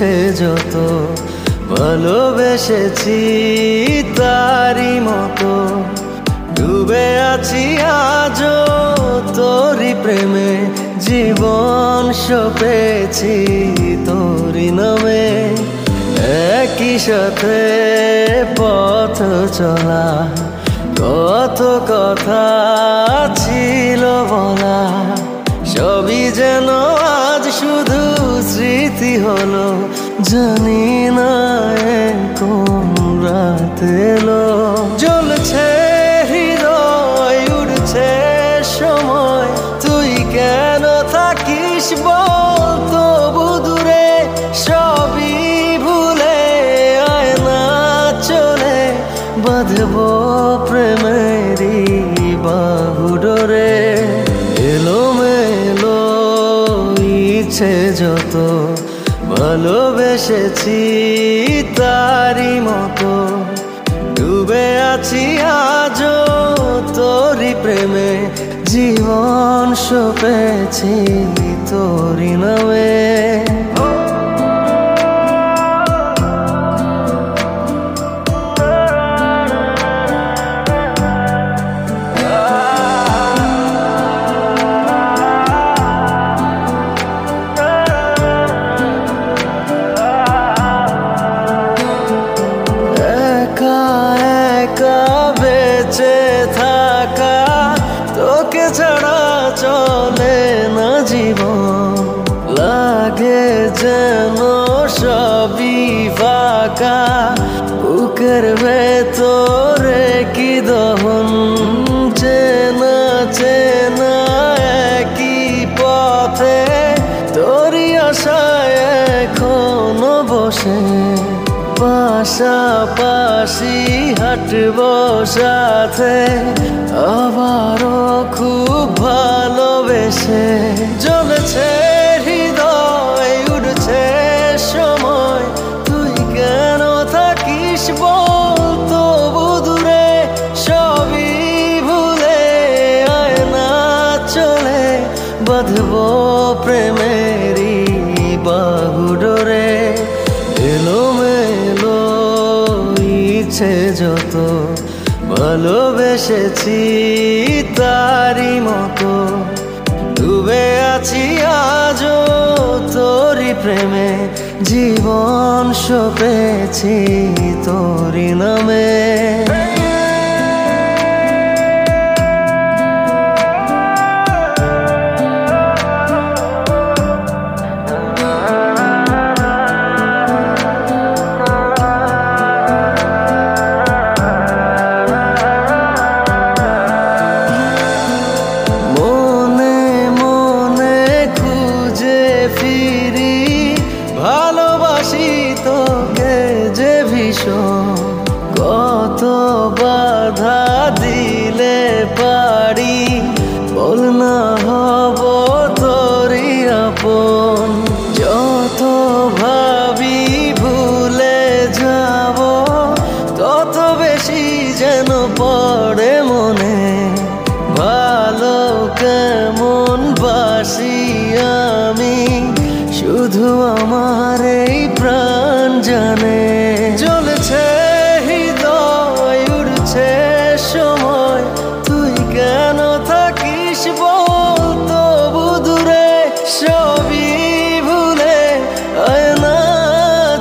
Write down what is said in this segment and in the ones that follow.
ইচ্ছে যত ভালোবেসেছি তারি মতো ডুবে আছি আজও তোরি প্রেমে জীবন সপেছি তোরি নামে একই সাথে পথ চলা কত কথা ছিল বলা সবই যেন আজ শুধু স্মৃতি হলো জানি না কোন রাত এলো জ্বলছে হৃদয় উড়ছে সময় তুই কেন থাকিস বল তবু দূরে সবই ভুলে আয় না চলে বাঁধবো প্রেমেরই বাহুডোরে এলোমেলো ইচ্ছে যত ভালোবেসেছি তারি মতো ডুবে আছি আজও তোরি প্রেমে জীবন সপেছি তোরি নামে বেঁচে থাকা তোকে ছাড়া চলে না জীবন লাগে যেন সবই ফাঁকা বুকের ভেতরে কি দহন চেনা চেনা একই পথে তোরই আশায় এখনো বসে পাশাপাশি হাঁটবো সাথে আবারও খুব ভালোবেসে জ্বলছে হৃদয় উড়ছে সময় তুই কেন থাকিস বল তবু দূরে সবই ভুলে আয় না চলে বাঁধবো প্রেমেরই বাহুডোরে এলোমেলো ইচ্ছে যত ভালোবেসেছি তারি মতো ডুবে আছি আজও তোরি প্রেমে জীবন সপেছি তোরি নামে ভালোবাসি তোকে যে ভীষণ কত বাধা দিলে পারি বল না হব তোরই আপন যত ভাবি ভুলে যাব তত বেশি যেন পড়ে মনে ভালো কেমন বাসি আমি শুধু আমার এই প্রাণ জানে জ্বলছে হৃদয় উড়ছে সময় তুই কেন থাকিস বল তবু দূরে সবই ভুলে আয় না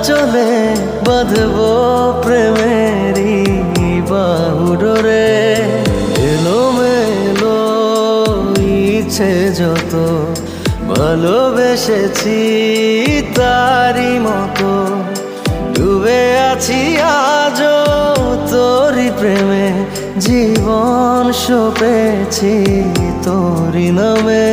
চলে বাঁধবো প্রেমেরই বাহুডোরে এলোমেলো ইচ্ছে যত ভালোবেসেছি তারি মতো ডুবে আছি আজও তোরি প্রেমে জীবন সপেছি তোরি নামে।